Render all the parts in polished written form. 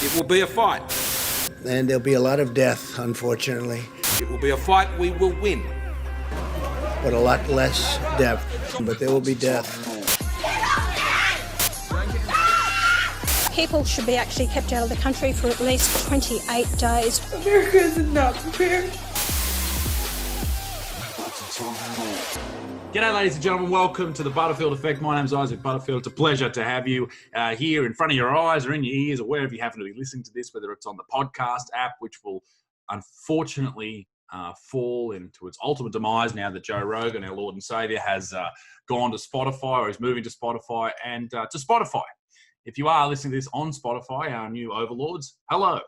It will be a fight. And there'll be a lot of death, unfortunately. It will be a fight we will win. But a lot less death. But there will be death. People should be actually kept out of the country for at least 28 days. America is not prepared. G'day, ladies and gentlemen. Welcome to the Butterfield Effect. My name's Isaac Butterfield. It's a pleasure to have you here in front of your eyes or in your ears or wherever you happen to be listening to this, whether it's on the podcast app, which will unfortunately fall into its ultimate demise now that Joe Rogan, our Lord and Saviour, has gone to Spotify or is moving to Spotify and to Spotify. If you are listening to this on Spotify, our new overlords, hello.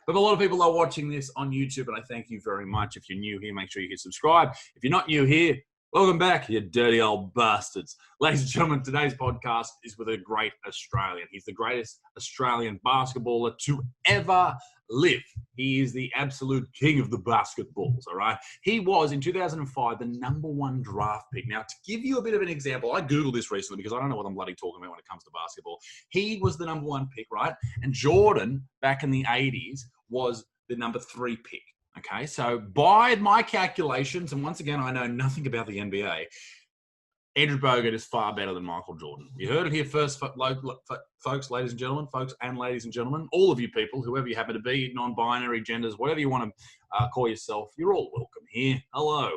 But a lot of people are watching this on YouTube, and I thank you very much. If you're new here, make sure you hit subscribe. If you're not new here, welcome back, you dirty old bastards. Ladies and gentlemen, today's podcast is with a great Australian. He's the greatest Australian basketballer to ever live. He is the absolute king of the basketballs, all right? He was, in 2005, the #1 draft pick. Now, to give you a bit of an example, I Googled this recently because I don't know what I'm bloody talking about when it comes to basketball. He was the #1 pick, right? And Jordan, back in the 80s, was the #3 pick. Okay, so by my calculations, and once again, I know nothing about the NBA, Andrew Bogut is far better than Michael Jordan. You heard it here first, folks, ladies and gentlemen, folks and ladies and gentlemen, all of you people, whoever you happen to be, non-binary, genders, whatever you want to call yourself, you're all welcome here. Hello.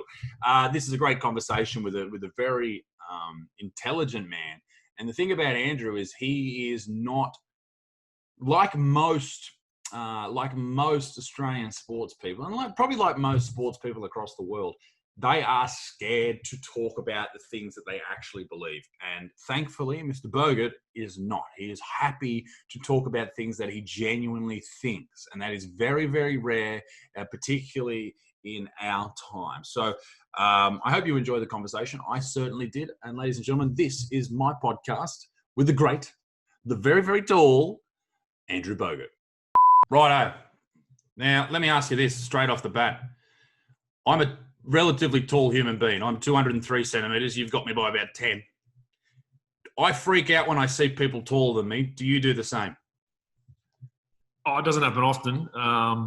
This is a great conversation with a very intelligent man. And the thing about Andrew is he is not like most Australian sports people, and probably like most sports people across the world, they are scared to talk about the things that they actually believe. And thankfully, Mr. Bogut is not. He is happy to talk about things that he genuinely thinks. And that is very, very rare, particularly in our time. So I hope you enjoyed the conversation. I certainly did. And ladies and gentlemen, this is my podcast with the great, the very, very tall Andrew Bogut. Righto. Now, let me ask you this straight off the bat. I'm a relatively tall human being. I'm 203 centimetres. You've got me by about 10. I freak out when I see people taller than me. Do you do the same? Oh, it doesn't happen often,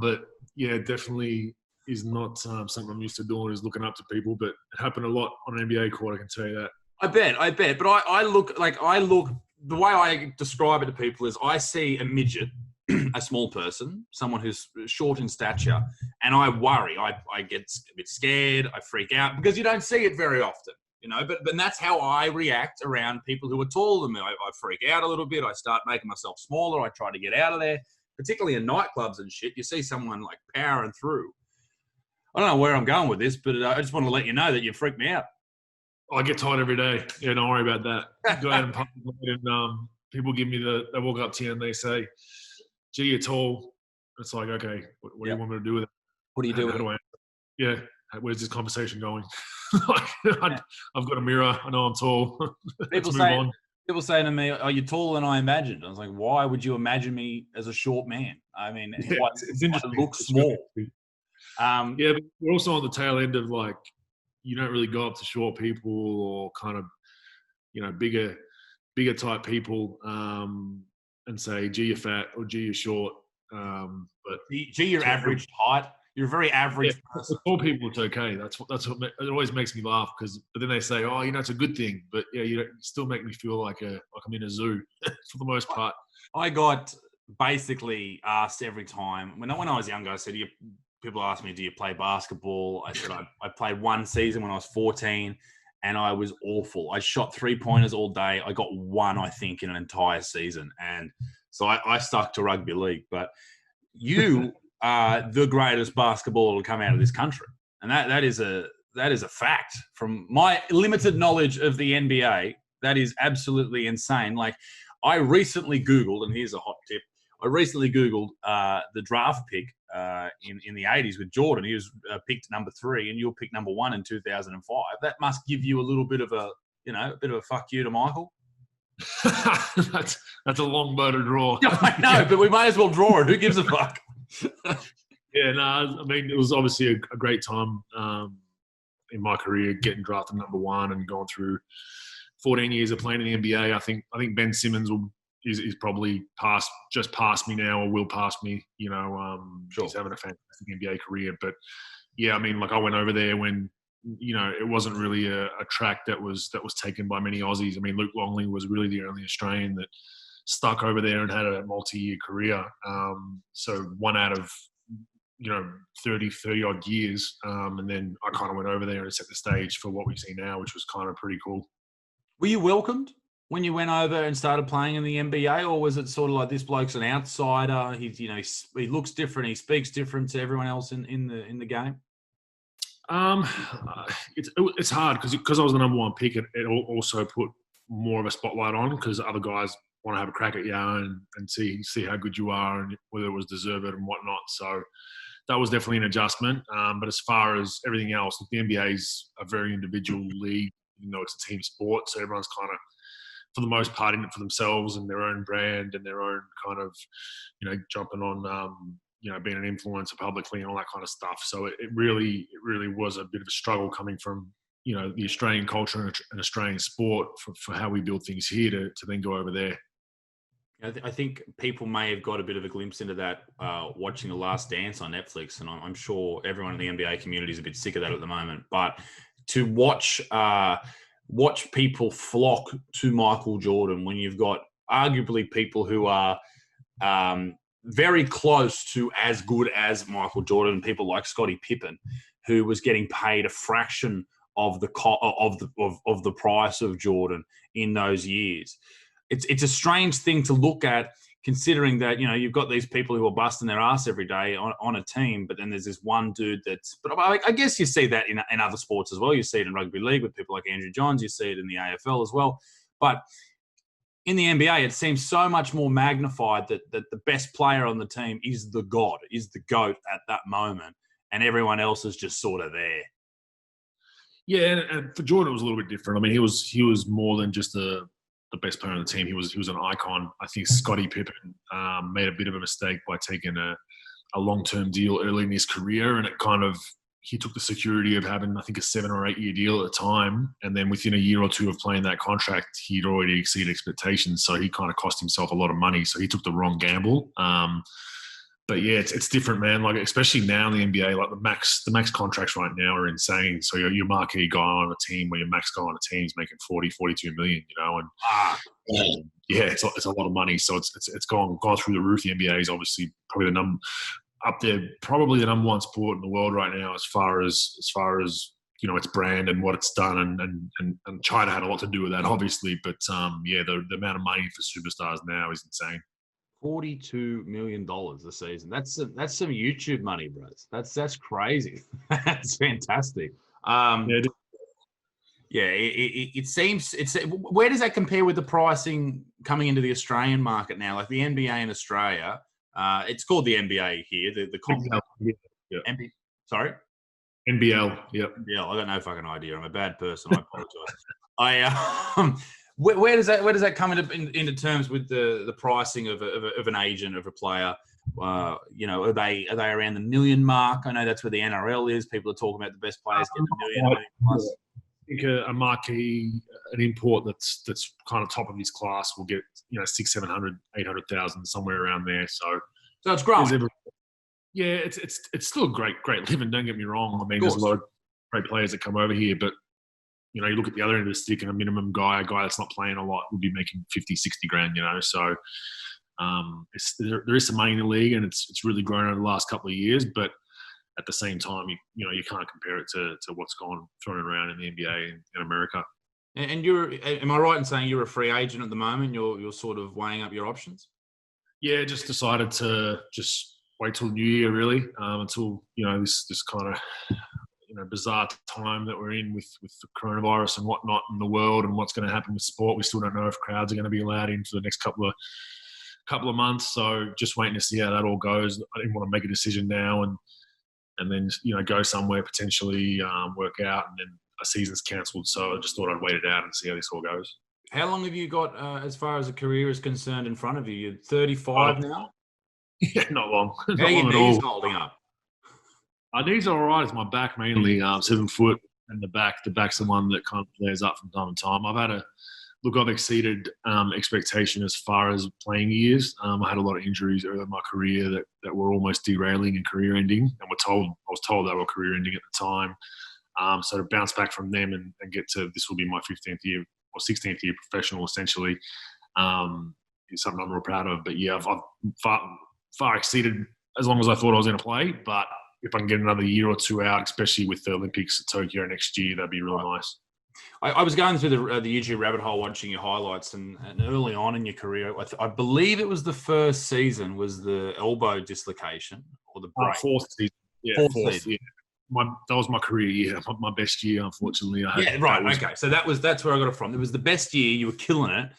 but yeah, definitely is not something I'm used to doing, is looking up to people, but it happened a lot on an NBA court, I can tell you that. I bet. But I look, the way I describe it to people is I see a midget, a small person, someone who's short in stature, and I worry. I get a bit scared. I freak out because you don't see it very often, you know. But that's how I react around people who are taller than me. I freak out a little bit. I start making myself smaller. I try to get out of there, particularly in nightclubs and shit. You see someone like powering through. I don't know where I'm going with this, but I just want to let you know that you freak me out. I get tired every day. Yeah, don't worry about that. Go out in public and people give me they walk up to you and they say, "Gee, you're tall." It's like, okay, what do you want me to do with it? What do you do with it? Yeah, where's this conversation going? I've got a mirror. I know I'm tall. People say to me, "Are you taller than I imagined?" I was like, "Why would you imagine me as a short man?" I mean, yeah, it's interesting. I look small. Yeah, but we're also on the tail end of, like, you don't really go up to short people or kind of, you know, bigger type people and say, "Gee, you're fat," or "Gee, you're short." But gee, you're average height. You're a very average person. For tall people, it's okay. That's what it always makes me laugh, but then they say, "Oh, you know, it's a good thing." But yeah, you still make me feel like I'm in a zoo for the most part. I got basically asked every time when I was younger. I said, people ask me, "Do you play basketball?" I said, I played one season when I was 14, and I was awful. I shot 3-pointers all day. I got one, I think, in an entire season. And so I stuck to rugby league. But you are the greatest basketballer to come out of this country. And that is a fact. From my limited knowledge of the NBA, that is absolutely insane. Like, I recently Googled, and here's a hot tip, I recently Googled the draft pick in the 80s with Jordan. He was picked #3, and you were picked #1 in 2005. That must give you a little bit of a fuck you to Michael. That's a long bow to draw. I know, but we may as well draw it. Who gives a fuck? Yeah, no, I mean, it was obviously a great time in my career, getting drafted #1 and going through 14 years of playing in the NBA. I think Ben Simmons will is probably just past me now, or will pass me. Sure. He's having a fantastic NBA career. But yeah, I mean, like I went over there when it wasn't really a track that was taken by many Aussies. I mean, Luke Longley was really the only Australian that stuck over there and had a multi-year career. So one out of 30 odd years, and then I kind of went over there and set the stage for what we see now, which was kind of pretty cool. Were you welcomed when you went over and started playing in the NBA, or was it sort of like, this bloke's an outsider? He looks different, he speaks different to everyone else in the game? It's hard because I was the number one pick. It also put more of a spotlight on, because other guys want to have a crack at you and see how good you are and whether it was deserved and whatnot. So that was definitely an adjustment. But as far as everything else, the NBA is a very individual league. It's a team sport, so everyone's kind of, for the most part, in it for themselves and their own brand and their own kind of, jumping on, being an influencer publicly and all that kind of stuff. So it really was a bit of a struggle coming from, the Australian culture and Australian sport for how we build things here to then go over there. I think people may have got a bit of a glimpse into that watching The Last Dance on Netflix, and I'm sure everyone in the NBA community is a bit sick of that at the moment. But to watch people flock to Michael Jordan when you've got arguably people who are very close to as good as Michael Jordan, people like Scottie Pippen, who was getting paid a fraction of the price of Jordan in those years. It's a strange thing to look at, considering that, you've got these people who are busting their ass every day on a team, but then there's this one dude but I guess you see that in other sports as well. You see it in rugby league with people like Andrew Johns. You see it in the AFL as well. But in the NBA, it seems so much more magnified that the best player on the team is the god, is the GOAT at that moment, and everyone else is just sort of there. Yeah, and for Jordan, it was a little bit different. I mean, he was more than just the best player on the team. He was an icon. I think Scottie Pippen made a bit of a mistake by taking a long-term deal early in his career, and he took the security of having, I think, a 7 or 8 year deal at the time, and then within a year or two of playing that contract, he'd already exceeded expectations. So he kind of cost himself a lot of money. So he took the wrong gamble. But yeah, it's different, man. Like, especially now in the NBA, like the max contracts right now are insane. So your marquee guy on a team, or your max guy on a team is making 40, 42 million, and yeah, it's a lot of money. So it's gone through the roof. The NBA is obviously probably probably the number one sport in the world right now, as far as its brand and what it's done, and China had a lot to do with that, obviously. But the amount of money for superstars now is insane. $42 million a season. That's some YouTube money, bros. That's crazy. That's fantastic. It seems where does that compare with the pricing coming into the Australian market now? Like the NBA in Australia, it's called the NBA here. The sorry, NBL. Yep. Yeah, I got no fucking idea. I'm a bad person. I apologize. Where does that come into terms with the pricing of an agent, of a player? Are they around the million mark? I know that's where the NRL is. People are talking about the best players getting a million plus. I think a marquee, an import that's kind of top of his class will get 600, 700, 800,000, somewhere around there. So it's growing. Yeah, it's still a great living. Don't get me wrong. I mean, there's a lot of great players that come over here, but you look at the other end of the stick, and a minimum guy, that's not playing a lot, would be making 50, 60 grand, So there is some money in the league, and it's really grown over the last couple of years. But at the same time, you can't compare it to what's gone thrown around in the NBA in America. And am I right in saying you're a free agent at the moment? You're sort of weighing up your options? Yeah, just decided to just wait till the new year, really, until this kind of bizarre time that we're in with the coronavirus and whatnot in the world, and what's going to happen with sport. We still don't know if crowds are going to be allowed in for the next couple of months. So just waiting to see how that all goes. I didn't want to make a decision now and then go somewhere, potentially work out, and then a season's cancelled. So I just thought I'd wait it out and see how this all goes. How long have you got as far as a career is concerned in front of you? You're 35 now? Yeah, not long. How are your knees holding up? My knees are all right. It's my back mainly, 7 foot, and the back. The back's the one that kind of flares up from time to time. I've had a look, I've exceeded expectation as far as playing years. I had a lot of injuries early in my career that were almost derailing and career ending, and I was told they were career ending at the time. So to bounce back from them and get to this will be my 15th year or 16th year professional essentially is something I'm real proud of. But yeah, I've far exceeded as long as I thought I was going to play. But if I can get another year or two out, especially with the Olympics at Tokyo next year, that'd be really nice. I was going through the YouTube rabbit hole watching your highlights, and early on in your career, I believe it was the first season was the elbow dislocation or the break. Fourth season. Yeah, fourth season. Yeah. That was my career year, my best year, unfortunately. Okay. So that's where I got it from. It was the best year. You were killing it,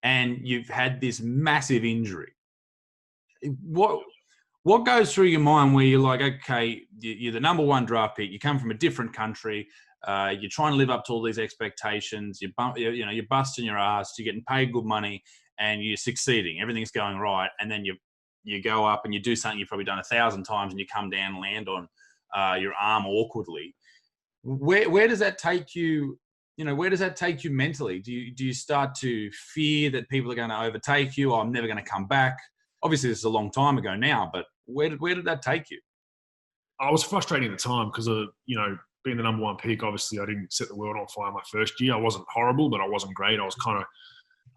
and you've had this massive injury. What goes through your mind where you're like, okay, you're the number one draft pick. You come from a different country. You're trying to live up to all these expectations. You're busting your ass. You're getting paid good money, and you're succeeding. Everything's going right, and then you go up and you do something you've probably done 1,000 times, and you come down and land on your arm awkwardly. Where does that take you? Where does that take you mentally? Do you start to fear that people are going to overtake you? I'm never going to come back. Obviously, this is a long time ago now, but where did that take you? I was frustrating at the time because of being the number one pick. Obviously, I didn't set the world on fire my first year. I wasn't horrible, but I wasn't great. I was kind of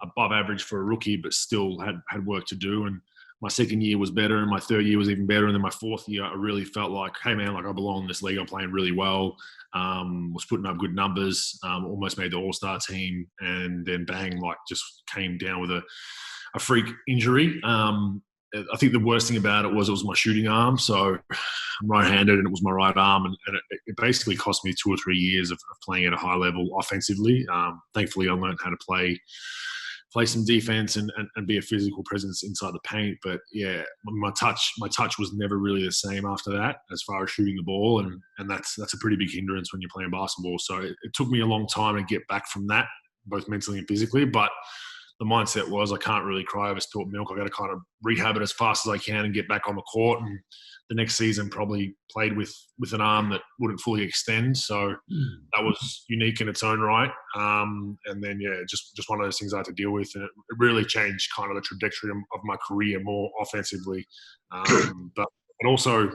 above average for a rookie, but still had work to do. And my second year was better, and my third year was even better. And then my fourth year, I really felt like, hey man, like I belong in this league. I'm playing really well. Was putting up good numbers. Almost made the All-Star team, and then bang, like just came down with a freak injury. I think the worst thing about it was my shooting arm. So I'm right-handed, and it was my right arm, and it basically cost me 2 or 3 years of playing at a high level offensively. Thankfully, I learned how to play some defense and be a physical presence inside the paint. But yeah, my touch was never really the same after that as far as shooting the ball, and that's a pretty big hindrance when you're playing basketball. So it took me a long time to get back from that, both mentally and physically. But the mindset was, I can't really cry over spilt milk. I got to kind of rehab it as fast as I can and get back on the court. And the next season probably played with an arm that wouldn't fully extend. So that was unique in its own right. And then, yeah, just one of those things I had to deal with. And it really changed kind of the trajectory of my career more offensively. But it also,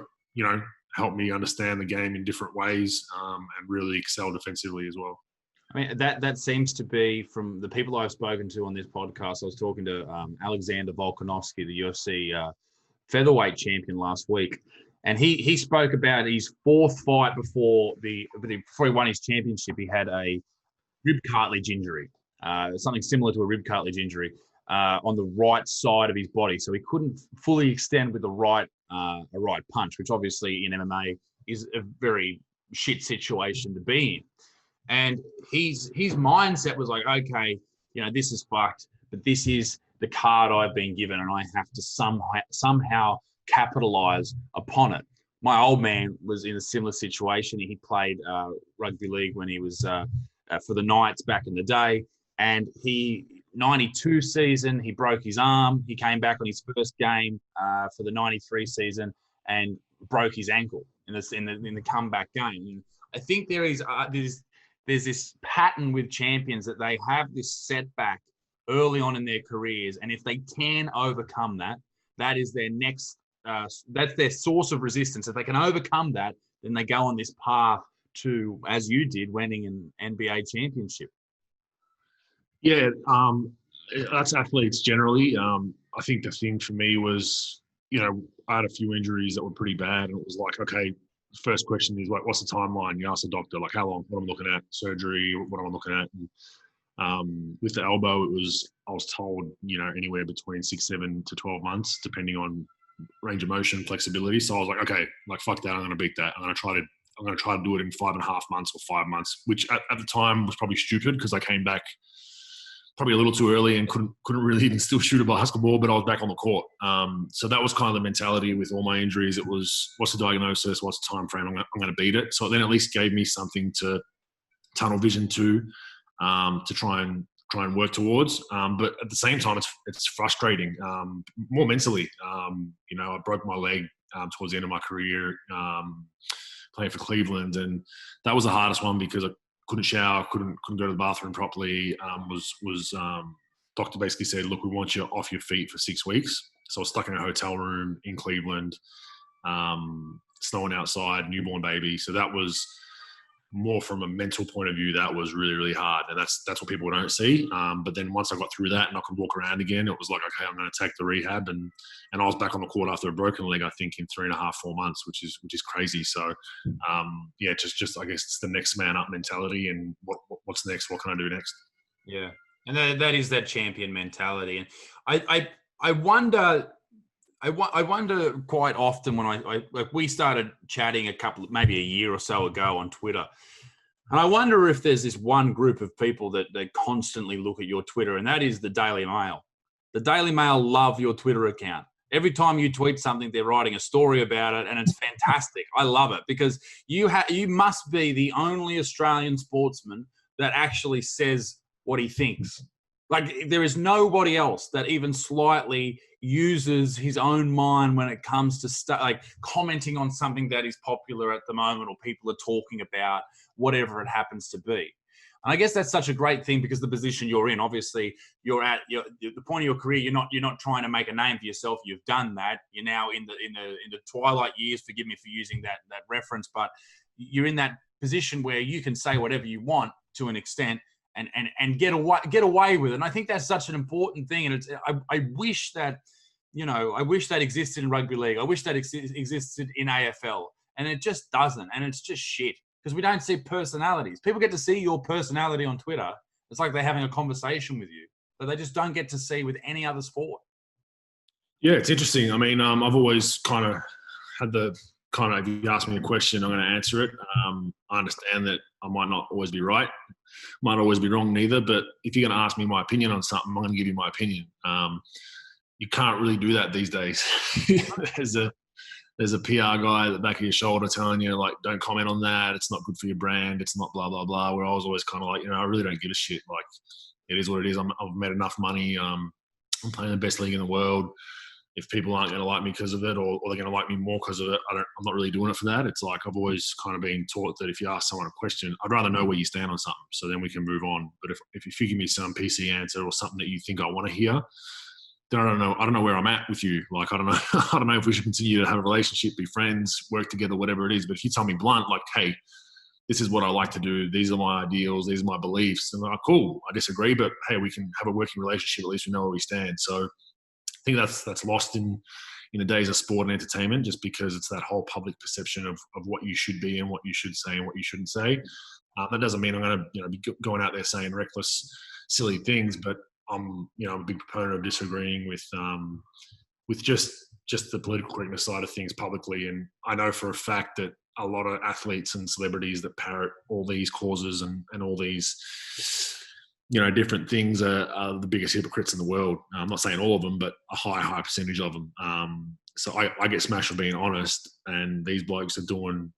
helped me understand the game in different ways and really excel defensively as well. I mean, that seems to be, from the people I've spoken to on this podcast. I was talking to Alexander Volkanovski, the UFC featherweight champion, last week, and he spoke about his fourth fight before he won his championship. He had a rib cartilage injury, something similar to a rib cartilage injury on the right side of his body, so he couldn't fully extend with a right punch, which obviously in MMA is a very shit situation to be in. And his mindset was like, okay, this is fucked, but this is the card I've been given, and I have to somehow capitalize upon it. My old man was in a similar situation. He played rugby league when he was for the Knights back in the day, and 92 season, he broke his arm. He came back on his first game for the 93 season and broke his ankle in the comeback game. And I think there's this pattern with champions that they have this setback early on in their careers, and if they can overcome that, that is their next. That's their source of resistance. If they can overcome that, then they go on this path to, as you did, winning an NBA championship. Yeah, that's athletes generally. I think the thing for me was, I had a few injuries that were pretty bad, and it was like, okay, the first question is like, what's the timeline? You ask the doctor, like, how long? What am I looking at? Surgery? What am I looking at? And with the elbow, I was told, anywhere between 6, 7 to 12 months, depending on range of motion, flexibility. So I was like, okay, like fuck that, I'm going to beat that. I'm going to try to do it in 5.5 months or 5 months, which at the time was probably stupid because I came back probably a little too early and couldn't really even still shoot a basketball, but I was back on the court. So that was kind of the mentality with all my injuries. It was, what's the diagnosis? What's the time frame? I'm going to beat it. So it then at least gave me something to tunnel vision to try and work towards. But at the same time, it's frustrating, more mentally. I broke my leg towards the end of my career playing for Cleveland, and that was the hardest one because I couldn't shower, couldn't go to the bathroom properly. Doctor basically said, look, we want you off your feet for 6 weeks. So I was stuck in a hotel room in Cleveland, snowing outside, newborn baby. So that was more from a mental point of view. That was really, really hard. And that's what people don't see. But then once I got through that and I could walk around again, it was like, okay, I'm going to take the rehab. And I was back on the court after a broken leg, I think in 3.5, 4 months, which is crazy. So just I guess it's the next man up mentality and what's next? What can I do next? Yeah. And that is that champion mentality. And I wonder quite often when we started chatting maybe a year or so ago on Twitter, and I wonder if there's this one group of people that constantly look at your Twitter, and that is the Daily Mail. The Daily Mail love your Twitter account. Every time you tweet something, they're writing a story about it, and it's fantastic. I love it because you must be the only Australian sportsman that actually says what he thinks. Like, there is nobody else that even slightly uses his own mind when it comes to like commenting on something that is popular at the moment or people are talking about, whatever it happens to be. And I guess that's such a great thing because the position you're in, obviously, you're at the point of your career. You're not trying to make a name for yourself. You've done that. You're now in the twilight years. Forgive me for using that reference, but you're in that position where you can say whatever you want to an extent. And get away with it. And I think that's such an important thing. And I wish that, I wish that existed in rugby league. I wish that existed in AFL. And it just doesn't. And it's just shit because we don't see personalities. People get to see your personality on Twitter. It's like they're having a conversation with you, but they just don't get to see with any other sport. Yeah, it's interesting. I mean, I've always kind of had if you ask me a question, I'm going to answer it. I understand that I might not always be right, might always be wrong neither, but if you're going to ask me my opinion on something, I'm going to give you my opinion. You can't really do that these days. There's a PR guy at the back of your shoulder telling you, like, don't comment on that. It's not good for your brand. It's not blah, blah, blah, where I was always kind of like, I really don't give a shit. Like, it is what it is. I've made enough money. I'm playing the best league in the world. If people aren't going to like me because of it or they're going to like me more because of it, I'm not really doing it for that. It's like I've always kind of been taught that if you ask someone a question, I'd rather know where you stand on something so then we can move on. But if you give me some PC answer or something that you think I want to hear, then I don't know where I'm at with you. Like, I don't know if we should continue to have a relationship, be friends, work together, whatever it is. But if you tell me blunt, like, hey, this is what I like to do. These are my ideals. These are my beliefs. And I'm like, cool, I disagree, but hey, we can have a working relationship. At least we know where we stand. So I think that's lost in the days of sport and entertainment, just because it's that whole public perception of what you should be and what you should say and what you shouldn't say. That doesn't mean I'm going to be going out there saying reckless, silly things, but I'm a big proponent of disagreeing with just the political correctness side of things publicly. And I know for a fact that a lot of athletes and celebrities that parrot all these causes and all these different things are the biggest hypocrites in the world. I'm not saying all of them, but a high percentage of them. So I get smashed for being honest, and these blokes are doing,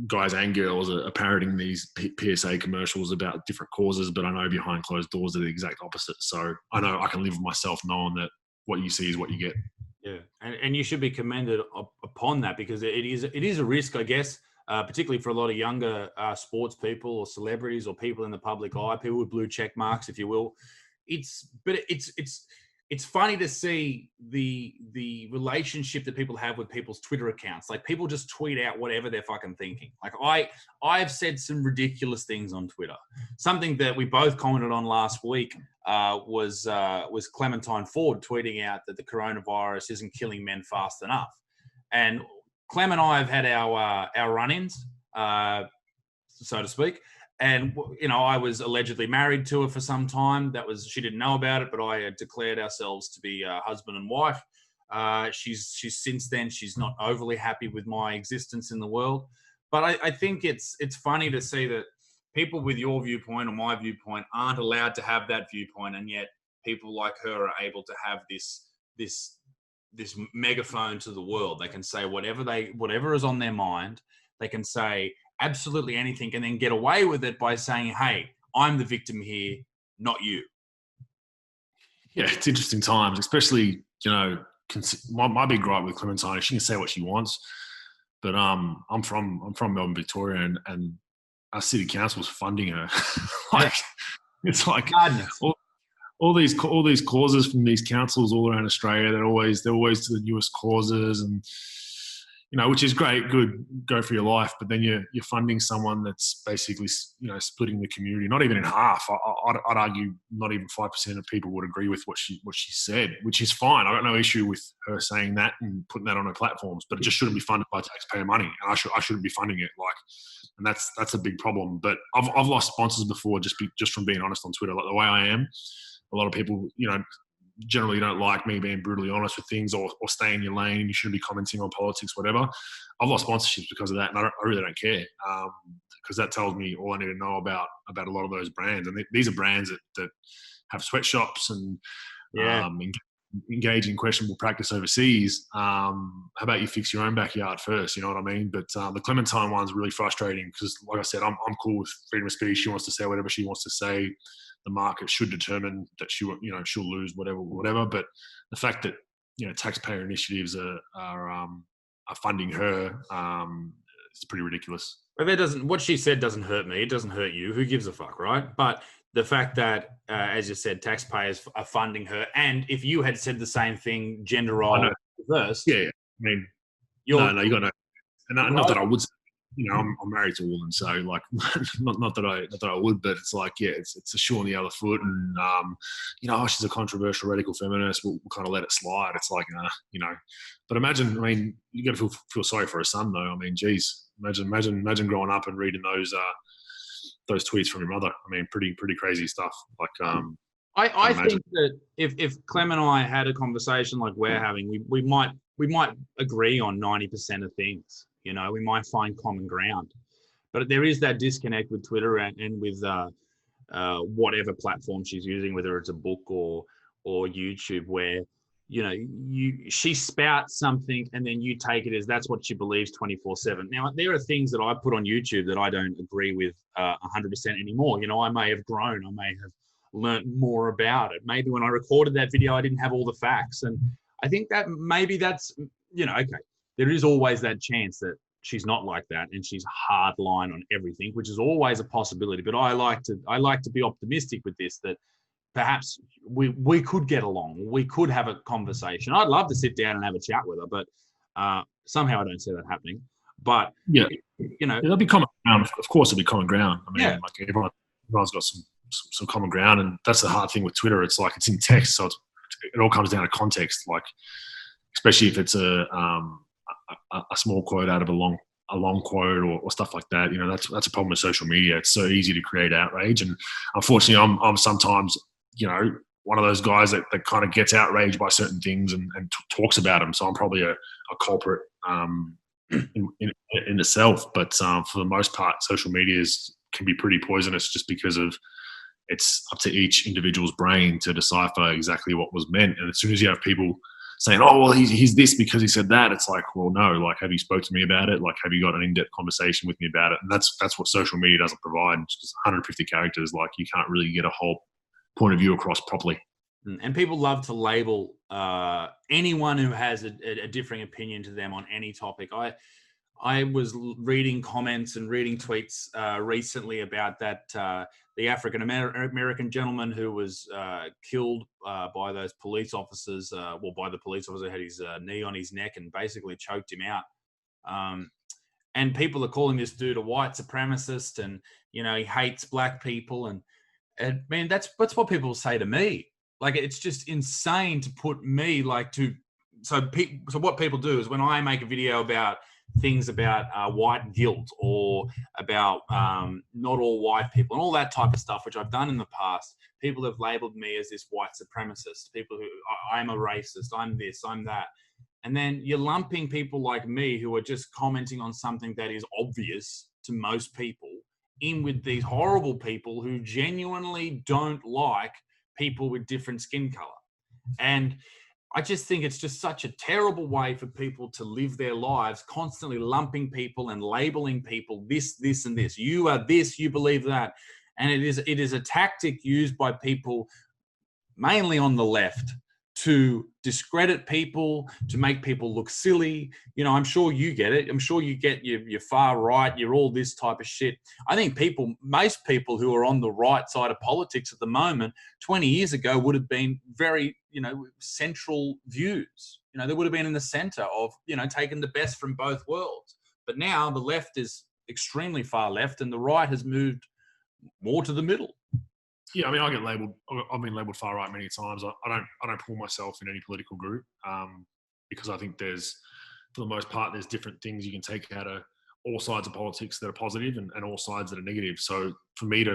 guys and girls are parroting these PSA commercials about different causes, but I know behind closed doors are the exact opposite. So I know I can live with myself knowing that what you see is what you get. Yeah, and you should be commended upon that because it is a risk, I guess. Particularly for a lot of younger sports people or celebrities or people in the public eye, people with blue check marks, if you will. It's funny to see the relationship that people have with people's Twitter accounts. Like, people just tweet out whatever they're fucking thinking. Like, I've said some ridiculous things on Twitter. Something that we both commented on last week was Clementine Ford tweeting out that the coronavirus isn't killing men fast enough. And Clem and I have had our run-ins, so to speak. And, I was allegedly married to her for some time. She didn't know about it, but I had declared ourselves to be husband and wife. She's since then, she's not overly happy with my existence in the world. But I think it's funny to see that people with your viewpoint or my viewpoint aren't allowed to have that viewpoint. And yet people like her are able to have this megaphone to the world. They can say whatever is on their mind. They can say absolutely anything and then get away with it by saying, hey, I'm the victim here, not you. Yeah, it's interesting times, especially, my big gripe with Clementine is she can say what she wants, but I'm from Melbourne, Victoria, and our city council's funding her. Like, it's like Madness. all these causes from these councils all around Australia. They're always to the newest causes, and which is great, good, go for your life. But then you're funding someone that's basically splitting the community, not even in half. I'd argue not even 5% of people would agree with what she said, which is fine. I got no issue with her saying that and putting that on her platforms, but it just shouldn't be funded by taxpayer money, and I shouldn't be funding it. And that's a big problem. But I've lost sponsors before just from being honest on Twitter, like the way I am. A lot of people, generally don't like me being brutally honest with things, or stay in your lane. You shouldn't be commenting on politics, whatever. I've lost sponsorships because of that, and I really don't care, because that tells me all I need to know about a lot of those brands. And these are brands that have sweatshops and engage in questionable practice overseas. How about you fix your own backyard first? You know what I mean? But the Clementine one's really frustrating because, like I said, I'm cool with freedom of speech. She wants to say whatever she wants to say. The market should determine that she'll lose whatever. But the fact that taxpayer initiatives are funding her, it's pretty ridiculous. But what she said doesn't hurt me. It doesn't hurt you. Who gives a fuck, right? But the fact that, as you said, taxpayers are funding her, and if you had said the same thing, gender role reversed, yeah. I mean, you got no, and not that I would. I'm married to a woman, so like, not that I would, but it's like, yeah, it's a shoe on the other foot, and she's a controversial radical feminist. We'll kind of let it slide. It's like, but imagine, I mean, you got to feel sorry for her son, though. I mean, geez, imagine growing up and reading those tweets from your mother. I mean, pretty crazy stuff. Like, I think that if Clem and I had a conversation like we're having, we might agree on 90% of things. We might find common ground, but there is that disconnect with Twitter and with whatever platform she's using, whether it's a book or YouTube, where she spouts something and then you take it as that's what she believes 24/7. Now, there are things that I put on YouTube that I don't agree with 100% anymore. I may have grown, I may have learnt more about it. Maybe when I recorded that video, I didn't have all the facts, and I think that maybe that's okay. There is always that chance that she's not like that and she's hard line on everything, which is always a possibility. But I like to be optimistic with this, that perhaps we could get along. We could have a conversation. I'd love to sit down and have a chat with her, but somehow I don't see that happening. But yeah, there'll be common ground. Of course, there'll be common ground. I mean, like everyone's got some common ground, and that's the hard thing with Twitter. It's like it's in text, so it all comes down to context. Like, especially if it's a small quote out of a long quote or stuff like that. That's a problem with social media. It's so easy to create outrage, and unfortunately, I'm sometimes one of those guys that kind of gets outraged by certain things and talks about them. So I'm probably a culprit in itself. But for the most part, social media can be pretty poisonous, just because of it's up to each individual's brain to decipher exactly what was meant. And as soon as you have people saying, oh, well, he's this because he said that, it's like, well, no, like, have you spoke to me about it? Like, have you got an in-depth conversation with me about it? And that's what social media doesn't provide. Just 150 characters, like, you can't really get a whole point of view across properly. And people love to label anyone who has a differing opinion to them on any topic. I was reading comments and reading tweets recently about that the African American gentleman who was killed by those police officers, by the police officer who had his knee on his neck and basically choked him out. And people are calling this dude a white supremacist, and he hates black people, and man, that's what people say to me. Like, it's just insane to put me so what people do is, when I make a video about things about white guilt or about not all white people and all that type of stuff, which I've done in the past, people have labeled me as this white supremacist, people who I'm a racist, I'm this, I'm that. And then you're lumping people like me who are just commenting on something that is obvious to most people in with these horrible people who genuinely don't like people with different skin color. And I just think it's just such a terrible way for people to live their lives, constantly lumping people and labeling people this, and this. You are this, you believe that. And it is a tactic used by people mainly on the left to discredit people, to make people look silly. You know, I'm sure you get it. I'm sure you get your far right, you're all this type of shit. I think most people who are on the right side of politics at the moment, 20 years ago would have been very, central views. They would have been in the center of, taking the best from both worlds. But now the left is extremely far left and the right has moved more to the middle. Yeah, I mean, I've been labelled far right many times. I don't pull myself in any political group because I think for the most part, there's different things you can take out of all sides of politics that are positive and all sides that are negative. So for me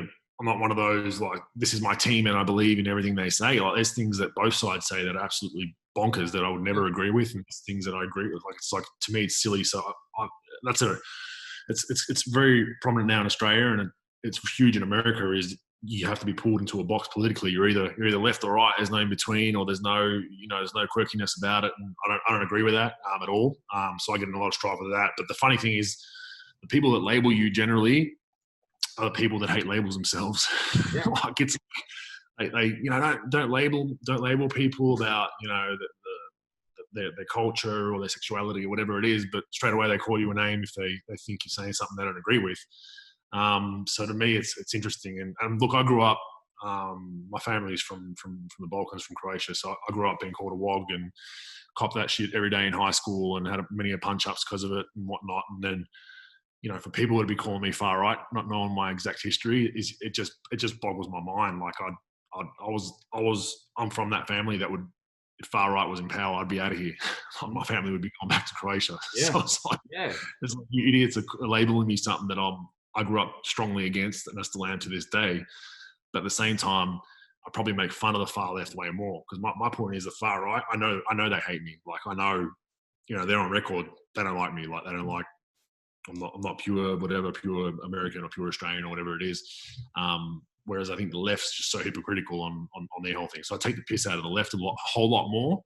I'm not one of those, like, this is my team and I believe in everything they say. Like, there's things that both sides say that are absolutely bonkers that I would never agree with, and there's things that I agree with. Like, it's like, to me, it's silly. So it's very prominent now in Australia, and it's huge in America. Is you have to be pulled into a box politically. You're either left or right. There's no in between, or there's no quirkiness about it. And I don't agree with that at all. So I get in a lot of strife with that. But the funny thing is, the people that label you generally are the people that hate labels themselves. Yeah. Like, it's they don't label people about their culture or their sexuality or whatever it is, but straight away they call you a name if they think you're saying something they don't agree with. So to me, it's interesting. And look, I grew up. My family's from the Balkans, from Croatia. So I grew up being called a wog and copped that shit every day in high school and had many punch ups because of it and whatnot. And then, for people to be calling me far right, not knowing my exact history, it just boggles my mind. Like I'm from that family that would, if far right was in power, I'd be out of here. My family would be going back to Croatia. Yeah. So it's like you idiots are labeling me something that I grew up strongly against, and I still am to this day. But at the same time, I probably make fun of the far left way more, because my point is the far right. I know they hate me. Like, I know, they're on record. They don't like me. Like, they don't like. I'm not pure American or pure Australian or whatever it is. Whereas I think the left's just so hypocritical on their whole thing. So I take the piss out of the left a whole lot more.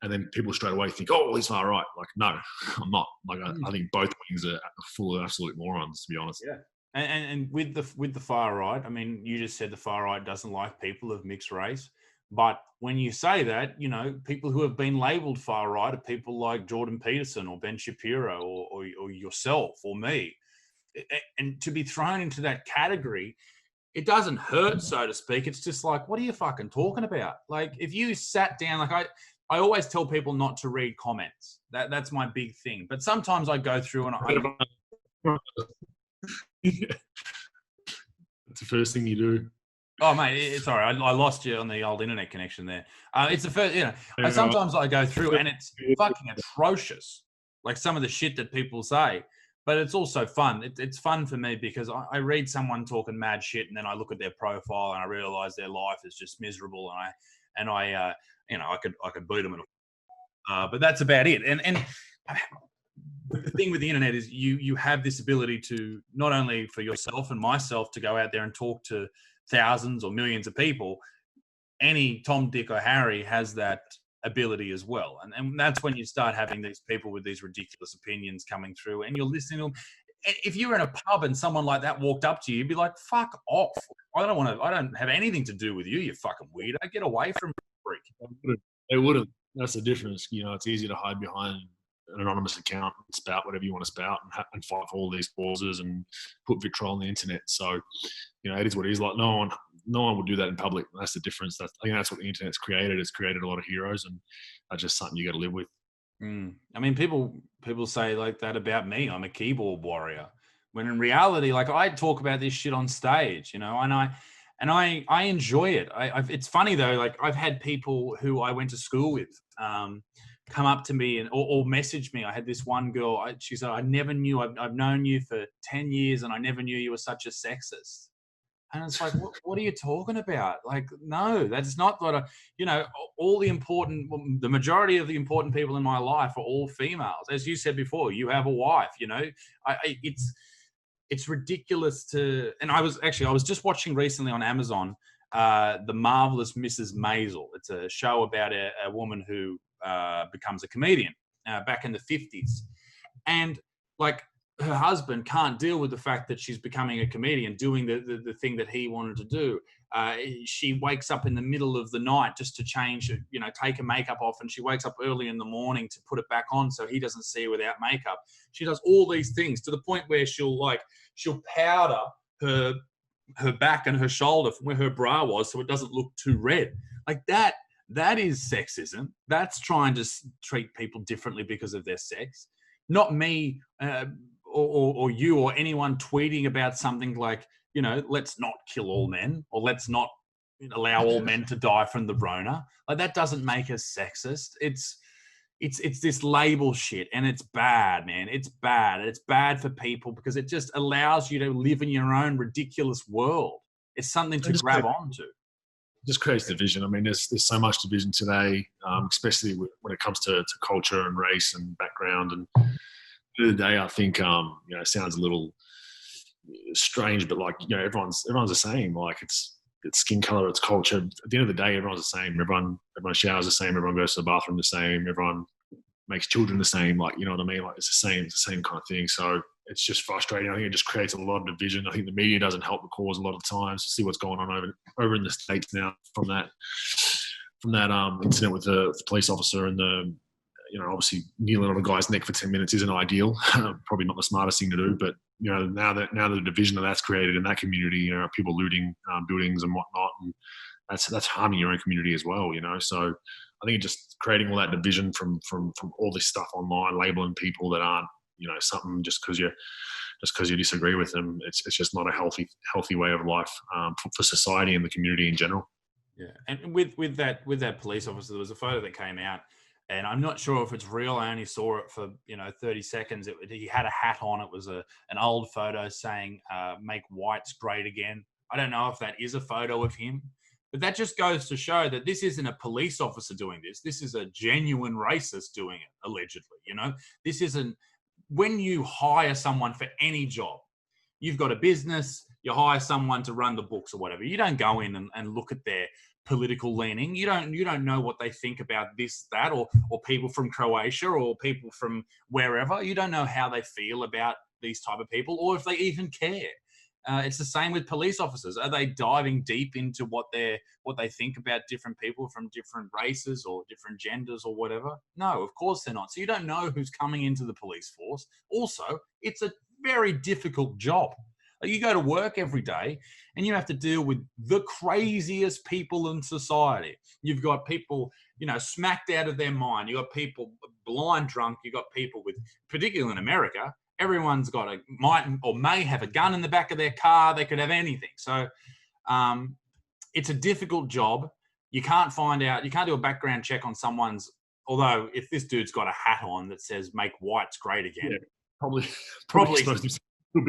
And then people straight away think, oh, well, he's far right. Like, no, I'm not. Like, I think both wings are full of absolute morons, to be honest. Yeah. And with the far right, I mean, you just said the far right doesn't like people of mixed race. But when you say that, people who have been labelled far right are people like Jordan Peterson or Ben Shapiro or yourself or me. And to be thrown into that category, it doesn't hurt, so to speak. It's just like, what are you fucking talking about? Like, if you sat down, like I always tell people not to read comments. That's my big thing. But sometimes I go through and That's the first thing you do. Oh, mate, sorry, I lost you on the old internet connection there. It's the first, sometimes I go through and it's fucking atrocious, like some of the shit that people say. But it's also fun. It's fun for me because I read someone talking mad shit, and then I look at their profile and I realize their life is just miserable, and I could boot them. But that's about it. And the thing with the internet is you have this ability to, not only for yourself and myself, to go out there and talk to thousands or millions of people. Any Tom, Dick, or Harry has that ability as well, and that's when you start having these people with these ridiculous opinions coming through, and you're listening to them. If you were in a pub and someone like that walked up to you, you'd be like, "Fuck off! I don't have anything to do with you. You fucking weirdo. Get away from me, freak." They wouldn't. That's the difference. It's easy to hide behind an anonymous account and spout whatever you want to spout and fight for all these causes and put vitriol on the internet. So, it is what it is. Like, no one would do that in public. That's the difference. I think that's what the internet's created. It's created a lot of heroes, and that's just something you got to live with. I mean, people say like that about me. I'm a keyboard warrior, when in reality, like, I talk about this shit on stage, and I enjoy it. It's funny though. Like, I've had people who I went to school with come up to me or message me. I had this one girl. She said, "I never knew. I've known you for 10 years, and I never knew you were such a sexist." And it's like, what are you talking about? Like, no, that's not what the majority of the important people in my life are all females. As you said before, you have a wife, it's ridiculous and I was just watching recently on Amazon, The Marvelous Mrs. Maisel. It's a show about a woman who becomes a comedian back in the 50s. And like, her husband can't deal with the fact that she's becoming a comedian, doing the thing that he wanted to do. She wakes up in the middle of the night just to change, take her makeup off, and she wakes up early in the morning to put it back on so he doesn't see her without makeup. She does all these things to the point where she'll powder her back and her shoulder from where her bra was so it doesn't look too red. Like that is sexism. That's trying to treat people differently because of their sex. Not me or you or anyone tweeting about something like, let's not kill all men, or let's not allow all men to die from the Rona. Like, that doesn't make us sexist. It's this label shit, and it's bad, man. It's bad. It's bad for people because it just allows you to live in your own ridiculous world. It's something to grab onto. Just creates division. I mean, there's so much division today, especially when it comes to culture and race and background. And at the end of the day, I think it sounds a little strange, but everyone's the same. Like, it's skin color, it's culture. At the end of the day, everyone's the same. Everyone showers the same. Everyone goes to the bathroom the same. Everyone makes children the same. Like, you know what I mean? Like, it's the same kind of thing. So it's just frustrating. I think it just creates a lot of division. I think the media doesn't help the cause a lot of times. See what's going on over in the States now from that incident with the police officer and the, obviously kneeling on a guy's neck for 10 minutes isn't ideal. Probably not the smartest thing to do, but now that the division that's created in that community, people looting buildings and whatnot, and that's harming your own community as well. So I think just creating all that division from all this stuff online, labeling people that aren't something just because you disagree with them. It's just not a healthy way of life for society and the community in general. Yeah, and with that police officer, there was a photo that came out. And I'm not sure if it's real. I only saw it for 30 seconds. He had a hat on. It was an old photo saying "Make whites great again." I don't know if that is a photo of him, but that just goes to show that this isn't a police officer doing this. This is a genuine racist doing it, allegedly. This isn't. When you hire someone for any job, you've got a business. You hire someone to run the books or whatever. You don't go in and look at their political leaning. You don't know what they think about this, that, or people from Croatia or people from wherever. You don't know how they feel about these type of people, or if they even care. It's the same with police officers. Are they diving deep into what they think about different people from different races or different genders or whatever? No, of course they're not. So you don't know who's coming into the police force. Also, it's a very difficult job. You go to work every day and you have to deal with the craziest people in society. You've got people, smacked out of their mind. You've got people blind drunk. You've got people with, particularly in America, everyone's got might or may have a gun in the back of their car. They could have anything. So it's a difficult job. You can't do a background check on someone's, although if this dude's got a hat on that says "Make whites great again," probably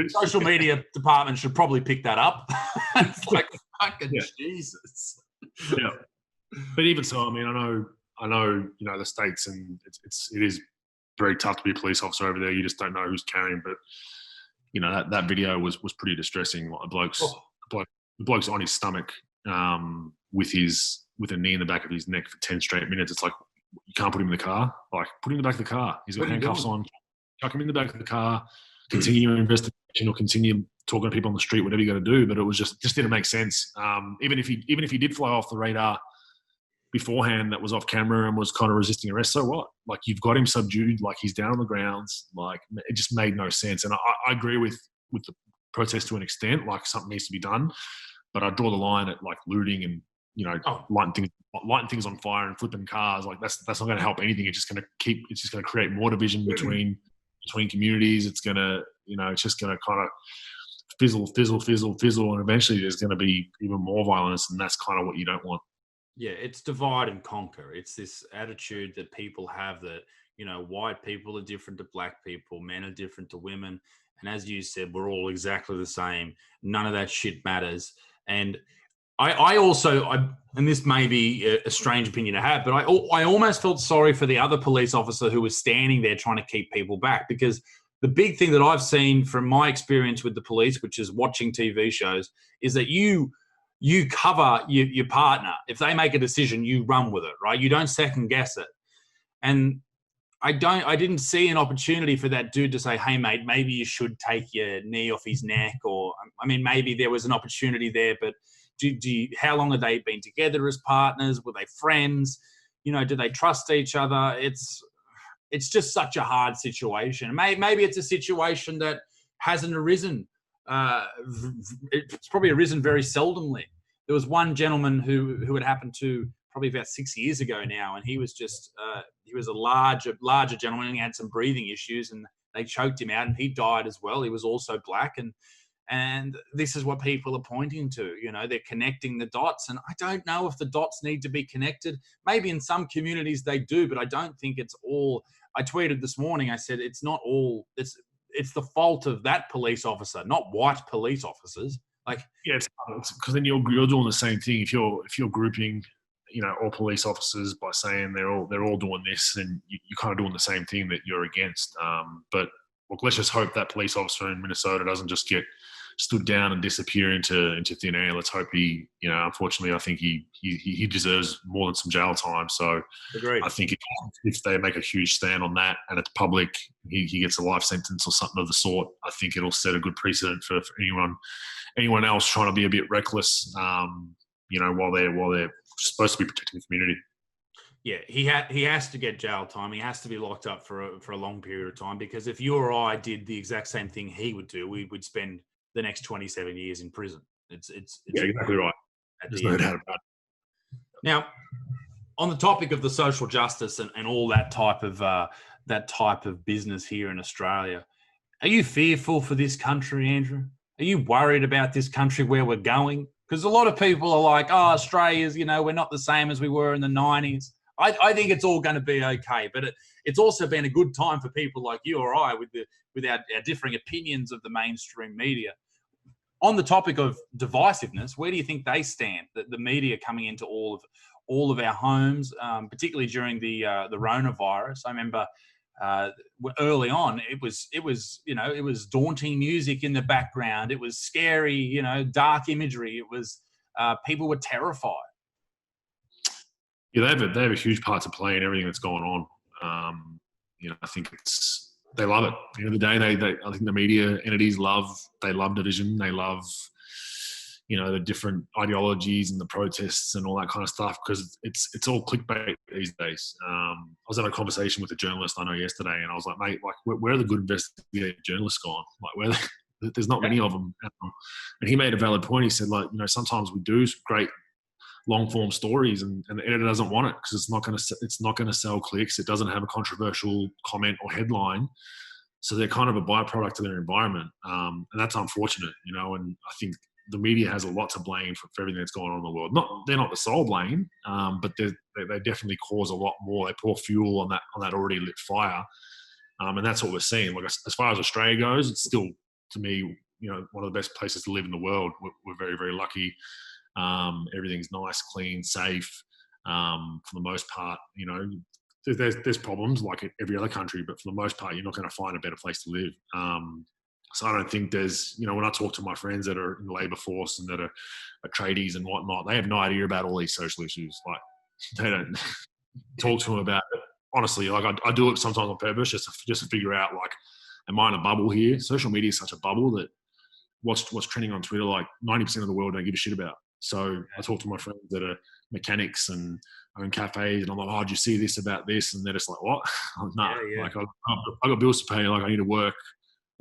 social media department should probably pick that up. It's like, fucking Jesus. Yeah. But even so, I mean, I know, the States, and it is very tough to be a police officer over there. You just don't know who's carrying. But that video was pretty distressing. Like, the bloke's on his stomach with a knee in the back of his neck for 10 straight minutes. It's like, you can't put him in the car. Like, put him in the back of the car. He's got handcuffs on. Chuck him in the back of the car. Continue your investigation or continue talking to people on the street, whatever you got to do. But it was just didn't make sense. Even if he did fly off the radar beforehand, that was off camera and was kind of resisting arrest. So what? Like, you've got him subdued. Like, he's down on the grounds. Like, it just made no sense. And I agree with the protest to an extent. Like, something needs to be done. But I draw the line at like looting and lighting things on fire and flipping cars. Like, that's not going to help anything. It's just going to create more division between communities. It's going to, it's just going to kind of fizzle, and eventually there's going to be even more violence, and that's kind of what you don't want. Yeah, it's divide and conquer. It's this attitude that people have that, white people are different to black people, men are different to women, and as you said, we're all exactly the same. None of that shit matters. And I also, and this may be a strange opinion to have, but I almost felt sorry for the other police officer who was standing there trying to keep people back, because the big thing that I've seen from my experience with the police, which is watching TV shows, is that you cover your partner. If they make a decision, you run with it, right? You don't second guess it. And I didn't see an opportunity for that dude to say, hey, mate, maybe you should take your knee off his neck. Or, I mean, maybe there was an opportunity there, but how long have they been together as partners? Were they friends? Do they trust each other? It's just such a hard situation. Maybe it's a situation that hasn't arisen. It's probably arisen very seldomly. There was one gentleman who had happened to probably about 6 years ago now, and he was just he was a larger gentleman, and he had some breathing issues, and they choked him out, and he died as well. He was also black, and this is what people are pointing to. They're connecting the dots, and I don't know if the dots need to be connected. Maybe in some communities they do, but I don't think it's all. I tweeted this morning. I said it's not all. It's the fault of that police officer, not white police officers. It's because then you're doing the same thing. If you're grouping, all police officers by saying they're all doing this, and you're kind of doing the same thing that you're against. But look, let's just hope that police officer in Minnesota doesn't just get stood down and disappear into thin air. Let's hope he, unfortunately, I think he deserves more than some jail time. So agreed. I think if they make a huge stand on that and it's public, he gets a life sentence or something of the sort. I think it'll set a good precedent for anyone else trying to be a bit reckless, while they're supposed to be protecting the community. Yeah, he has to get jail time. He has to be locked up for a long period of time, because if you or I did the exact same thing he would do, we would spend the next 27 years in prison. It's exactly right. There's no doubt about it. Now, on the topic of the social justice and all that type of business here in Australia, are you fearful for this country, Andrew? Are you worried about this country, where we're going? Because a lot of people are like, oh, Australia's, we're not the same as we were in the 90s. I think it's all going to be okay, but it's also been a good time for people like you or I with our differing opinions of the mainstream media. On the topic of divisiveness, where do you think they stand? The media coming into all of our homes, particularly during the coronavirus. I remember early on, it was daunting music in the background. It was scary, dark imagery. It was people were terrified. Yeah, they have a huge part to play in everything that's going on. I think they love it. At the end of the day, I think the media entities love division. They love, the different ideologies and the protests and all that kind of stuff, because it's all clickbait these days. I was having a conversation with a journalist I know yesterday, and I was like, mate, where are the good investigative journalists gone? There's not many of them. And he made a valid point. He said, sometimes we do great long form stories, and the editor doesn't want it because it's not going to sell clicks. It doesn't have a controversial comment or headline, so they're kind of a byproduct of their environment, and that's unfortunate, and I think the media has a lot to blame for everything that's going on in the world. They're not the sole blame, but they definitely cause a lot more. They pour fuel on that already lit fire, and that's what we're seeing. As far as Australia goes, it's still, to me, one of the best places to live in the world. We're very, very lucky. Everything's nice, clean, safe. For the most part, there's problems like every other country, but for the most part, you're not going to find a better place to live. So I don't think there's, when I talk to my friends that are in the labour force and that are tradies and whatnot, they have no idea about all these social issues. They don't talk to them about it. Honestly, I do it sometimes on purpose just to figure out, am I in a bubble here? Social media is such a bubble that what's trending on Twitter, 90% of the world don't give a shit about. So I talk to my friends that are mechanics and own cafes, and I'm like, oh, did you see this about this? And they're just like, what? Nah, yeah. I got bills to pay. I need to work.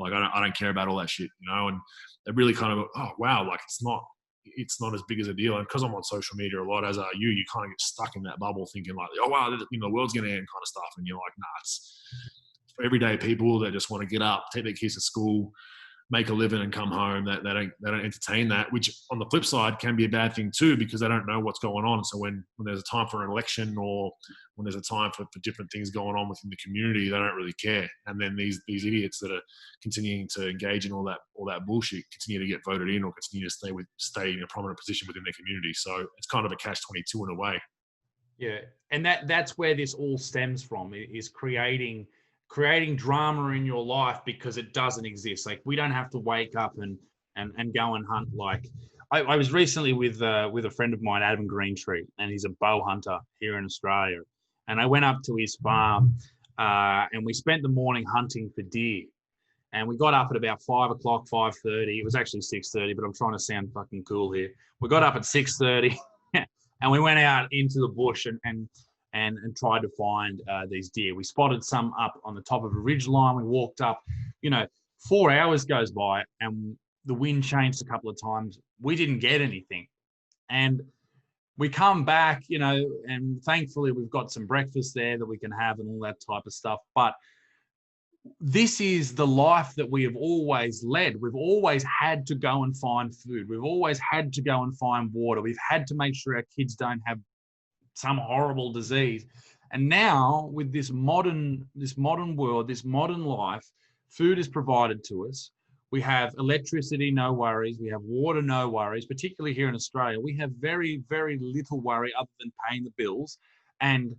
I don't care about all that shit, and they really kind of, oh wow, it's not as big as a deal. And because I'm on social media a lot, as are you kind of get stuck in that bubble thinking oh wow, the world's gonna end kind of stuff, and you're like, nah, it's for everyday people that just want to get up, take their kids to school, make a living and come home. That they don't entertain that, which on the flip side can be a bad thing too, because they don't know what's going on. So when there's a time for an election, or when there's a time for different things going on within the community, they don't really care. And then these idiots that are continuing to engage in all that bullshit continue to get voted in, or continue to stay in a prominent position within their community. So it's kind of a catch-22 in a way. Yeah, and that's where this all stems from, is creating drama in your life because it doesn't exist. We don't have to wake up and go and hunt. I was recently with a friend of mine, Adam Greentree, and he's a bow hunter here in Australia. And I went up to his farm and we spent the morning hunting for deer. And we got up at about 5 o'clock, 5:30. It was actually 6:30, but I'm trying to sound fucking cool here. We got up at 6:30 and we went out into the bush and tried to find these deer. We spotted some up on the top of a ridge line. We walked up, 4 hours goes by and the wind changed a couple of times. We didn't get anything. And we come back, and thankfully we've got some breakfast there that we can have and all that type of stuff. But this is the life that we have always led. We've always had to go and find food. We've always had to go and find water. We've had to make sure our kids don't have some horrible disease. And now with this modern world, this modern life, food is provided to us. We have electricity, no worries. We have water, no worries. Particularly here in Australia, we have very, very little worry other than paying the bills. And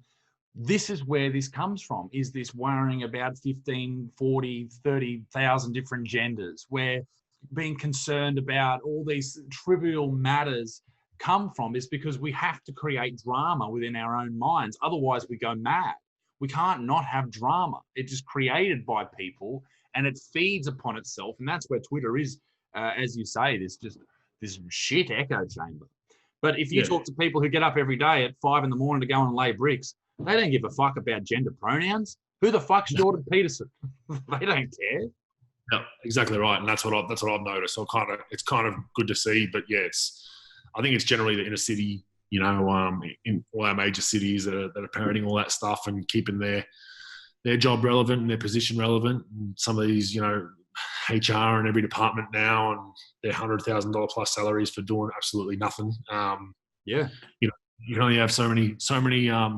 this is where this comes from, is this worrying about 15, 40, 30,000 different genders, where being concerned about all these trivial matters come from is because we have to create drama within our own minds. Otherwise we go mad. We can't not have drama. It's just created by people and it feeds upon itself. And that's where Twitter is, as you say, this shit echo chamber. But if you talk to people who get up every day at 5 a.m. to go and lay bricks, they don't give a fuck about gender pronouns. Who the fuck's Jordan Peterson? They don't care. Yeah, exactly right, and that's what I've noticed. So it's kind of good to see, but yeah, I think it's generally the inner city, in all our major cities that are parroting all that stuff and keeping their job relevant and their position relevant. And some of these, HR in every department now and their $100,000 plus salaries for doing absolutely nothing. You can only have so many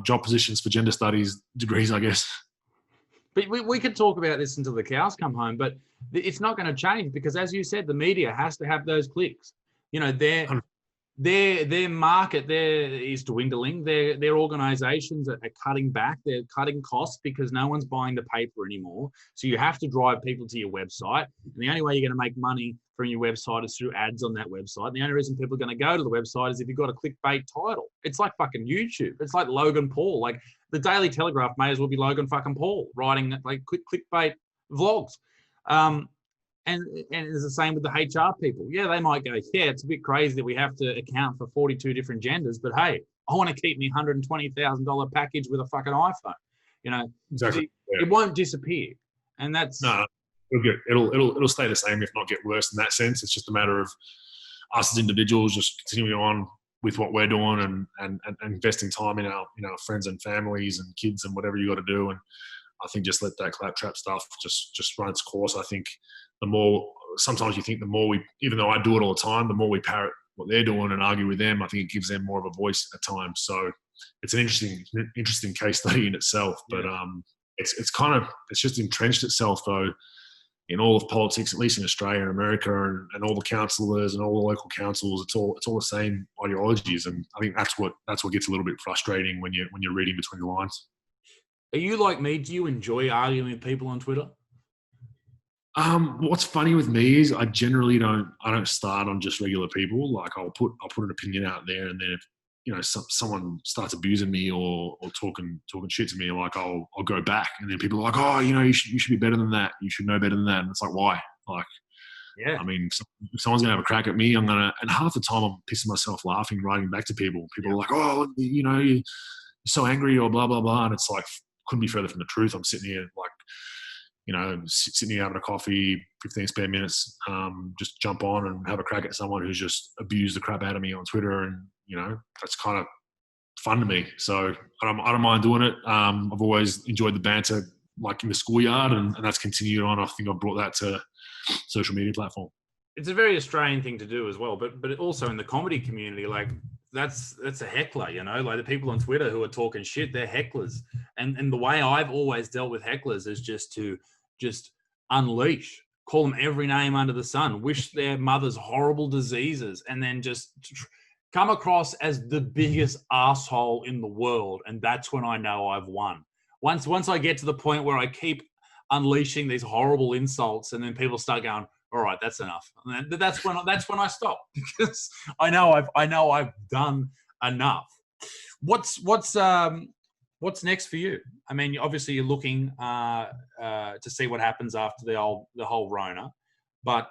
job positions for gender studies degrees, I guess. But we could talk about this until the cows come home, but it's not going to change because, as you said, the media has to have those clicks. Their market there is dwindling. Their organisations are cutting back. They're cutting costs because no one's buying the paper anymore. So you have to drive people to your website. And the only way you're going to make money from your website is through ads on that website. And the only reason people are going to go to the website is if you've got a clickbait title. It's like fucking YouTube. It's like Logan Paul. Like the Daily Telegraph may as well be Logan fucking Paul writing like clickbait vlogs. And it's the same with the HR people. Yeah, they might go, yeah, it's a bit crazy that we have to account for 42 different genders, but hey, I want to keep me $120,000 package with a fucking iPhone. Exactly. It won't disappear, and that's no. It'll stay the same, if not get worse in that sense. It's just a matter of us as individuals just continuing on with what we're doing and investing time in our friends and families and kids and whatever you got to do. And I think just let that claptrap stuff just run its course. I think sometimes you think the more we, even though I do it all the time, the more we parrot what they're doing and argue with them, I think it gives them more of a voice at times. So it's an interesting case study in itself. But it's just entrenched itself though in all of politics, at least in Australia and America, and all the councillors and all the local councils. It's all the same ideologies, and I think that's what gets a little bit frustrating when you're reading between the lines. Are you like me? Do you enjoy arguing with people on Twitter? What's funny with me is I generally don't start on just regular people. Like I'll put an opinion out there, and then if someone starts abusing me or talking shit to me, like I'll go back, and then people are like, oh, you should be better than that. You should know better than that. And it's like, why? Like, yeah. I mean, if someone's gonna have a crack at me, and half the time I'm pissing myself laughing, writing back to people. People are like, oh, you're so angry or blah blah blah, and it's like couldn't be further from the truth. I'm sitting here like, sitting here having a coffee, 15 spare minutes, just jump on and have a crack at someone who's just abused the crap out of me on Twitter. And, that's kind of fun to me. So I don't mind doing it. I've always enjoyed the banter, like in the schoolyard, and that's continued on. I think I've brought that to social media platform. It's a very Australian thing to do as well, but also in the comedy community, like that's a heckler, like the people on Twitter who are talking shit, they're hecklers. And the way I've always dealt with hecklers is just to unleash, call them every name under the sun, wish their mothers horrible diseases, and then just come across as the biggest asshole in the world. And that's when I know I've won. Once I get to the point where I keep unleashing these horrible insults, and then people start going, all right, that's enough. And that's when I stop, because I know I've done enough. What's What's next for you? I mean, obviously you're looking to see what happens after the whole Rona, but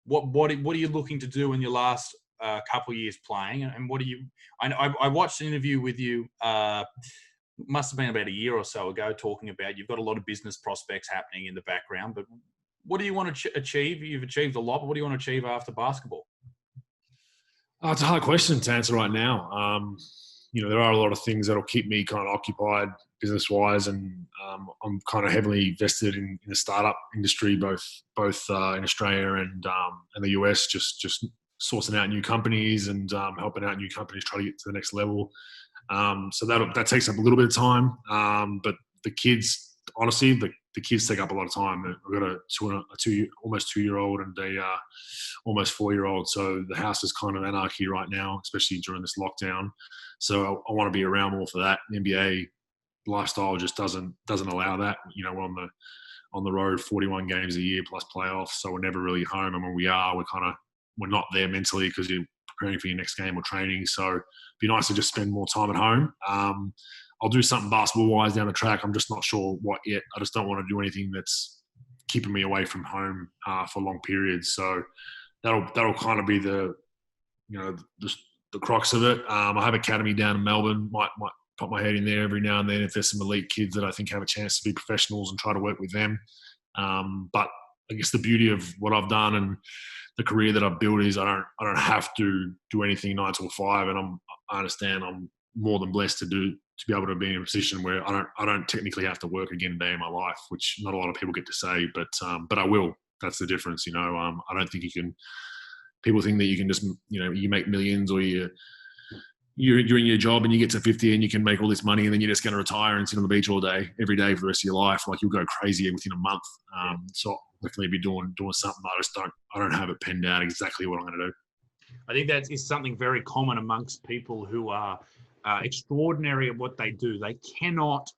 what are you looking to do in your last couple of years playing? And what do you? I watched an interview with you. Must have been about a year or so ago, talking about you've got a lot of business prospects happening in the background, but what do you want to achieve? You've achieved a lot, but what do you want to achieve after basketball? It's a hard question to answer right now. There are a lot of things that'll keep me kind of occupied business-wise, and I'm kind of heavily invested in the startup industry, both in Australia and the US. Just sourcing out new companies and helping out new companies try to get to the next level. So that takes up a little bit of time. But the kids, honestly, the kids take up a lot of time. I've got almost 2-year-old and a almost 4-year-old. So the house is kind of anarchy right now, especially during this lockdown. So I want to be around more for that. The NBA lifestyle just doesn't allow that. We're on the road 41 games a year plus playoffs, so we're never really home. And when we are, we're not there mentally because you're preparing for your next game or training. So it'd be nice to just spend more time at home. I'll do something basketball-wise down the track. I'm just not sure what yet. I just don't want to do anything that's keeping me away from home for long periods. So that'll kind of be the crux of it. I have academy down in Melbourne. Might pop my head in there every now and then if there's some elite kids that I think have a chance to be professionals and try to work with them. But I guess the beauty of what I've done and the career that I've built is I don't have to do anything 9 to 5, and I understand I'm more than blessed to be able to be in a position where I don't technically have to work again a day in my life, which not a lot of people get to say, but I will. That's the difference, I don't think you can. People think that you can just, you make millions, or you're in your job and you get to 50 and you can make all this money and then you're just going to retire and sit on the beach all day, every day for the rest of your life. Like, you'll go crazy within a month. So I'll definitely be doing something. I don't have it penned out exactly what I'm going to do. I think that is something very common amongst people who are extraordinary at what they do. They cannot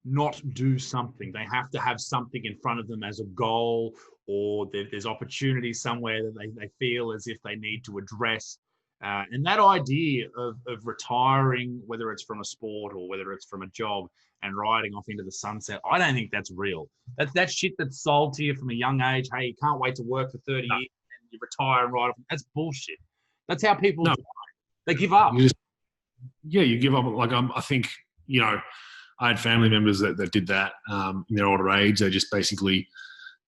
not do something. They have to have something in front of them as a goal, or there's opportunity somewhere that they feel as if they need to address. And that idea of retiring, whether it's from a sport or whether it's from a job, and riding off into the sunset, I don't think that's real. That shit that's sold to you from a young age. Hey, you can't wait to work for 30 years and you retire and ride off. That's bullshit. That's how people die. They give up. You give up. Like, I think, I had family members that did that in their older age. They just basically,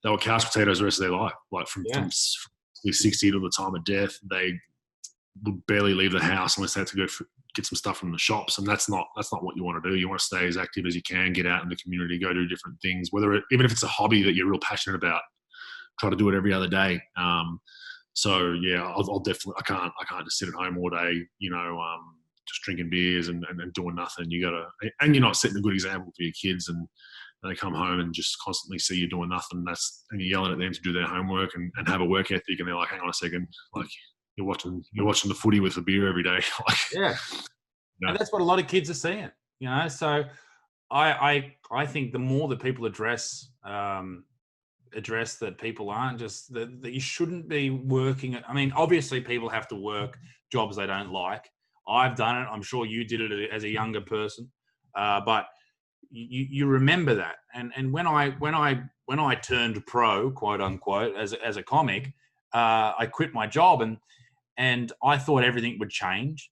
they were couch potatoes the rest of their life. Like from 60 to the time of death, they would barely leave the house unless they had to go get some stuff from the shops. And that's not what you want to do. You want to stay as active as you can, get out in the community, go do different things, even if it's a hobby that you're real passionate about, try to do it every other day. So yeah, I'll definitely, I can't just sit at home all day, just drinking beers and doing nothing. And you're not setting a good example for your kids, and they come home and just constantly see you doing nothing. And you're yelling at them to do their homework and have a work ethic, and they're like, hang on a second, like, you're watching the footy with a beer every day. Like, yeah. And that's what a lot of kids are seeing, So I think the more that people address that people aren't just that you shouldn't be working. I mean, obviously people have to work jobs they don't like. I've done it. I'm sure you did it as a younger person, but you remember that. And when I turned pro, quote unquote, as a comic, I quit my job and I thought everything would change.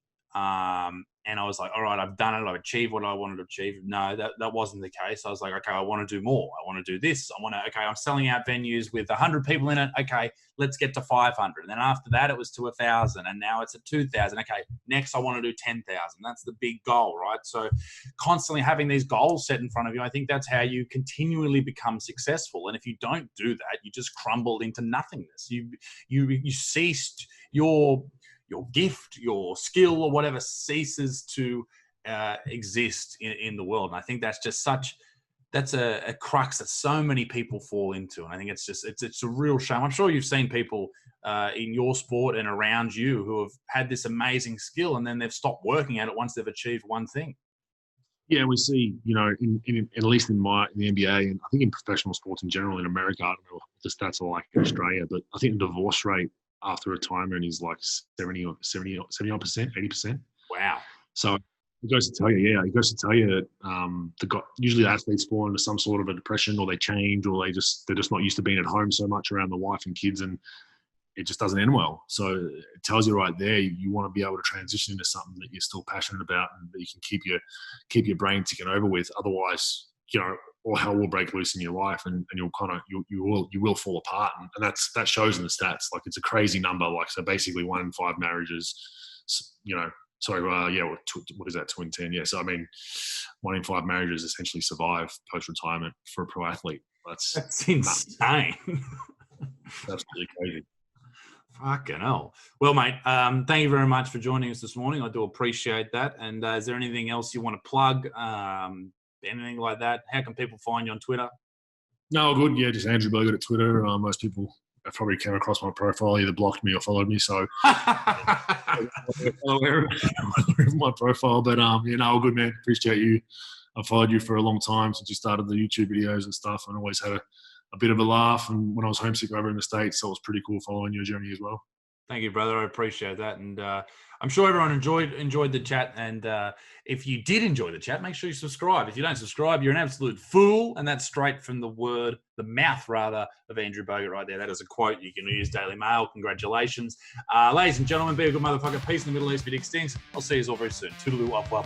And I was like, all right, I've done it. I've achieved what I wanted to achieve. No, that wasn't the case. I was like, okay, I want to do more. I want to do this. I'm selling out venues with 100 people in it. Okay, let's get to 500. And then after that, it was to 1,000. And now it's at 2,000. Okay, next I want to do 10,000. That's the big goal, right? So constantly having these goals set in front of you, I think that's how you continually become successful. And if you don't do that, you just crumble into nothingness. You ceased your gift, your skill, or whatever ceases to exist in the world. And I think that's just that's a crux that so many people fall into. And I think it's a real shame. I'm sure you've seen people in your sport and around you who have had this amazing skill and then they've stopped working at it once they've achieved one thing. Yeah, we see, at least in the NBA, and I think in professional sports in general in America, I don't know what the stats are like in Australia, but I think the divorce rate after retirement is like 70%, 80%. Wow. So It goes to tell you, yeah. It goes to tell you that usually the athletes fall into some sort of a depression, or they change, or they're just not used to being at home so much around the wife and kids, and it just doesn't end well. So it tells you right there, you want to be able to transition into something that you're still passionate about and that you can keep your brain ticking over with. Otherwise, all hell will break loose in your life, and you'll you will fall apart. And that shows in the stats. Like, it's a crazy number. Like, so basically 1 in 5 marriages, what is that, 2 in 10? Yeah. So, I mean, 1 in 5 marriages essentially survive post-retirement for a pro athlete. That's insane. That's really crazy. Fucking hell. Well, mate, thank you very much for joining us this morning. I do appreciate that. And is there anything else you want to plug? Anything like that? How can people find you on Twitter? No, good. Yeah, just Andrew Bogut at Twitter. Most people have probably came across my profile, either blocked me or followed me. So follow my profile. But all good, man. Appreciate you. I've followed you for a long time since you started the YouTube videos and stuff, and always had a bit of a laugh. And when I was homesick over in the States, so it was pretty cool following your journey as well. Thank you, brother. I appreciate that. And I'm sure everyone enjoyed the chat. And if you did enjoy the chat, make sure you subscribe. If you don't subscribe, you're an absolute fool. And that's straight from the mouth of Andrew Bogut right there. That is a quote you can use, Daily Mail. Congratulations. Ladies and gentlemen, be a good motherfucker. Peace in the Middle East. Be extinct. I'll see you all very soon. Toodaloo, up, bye.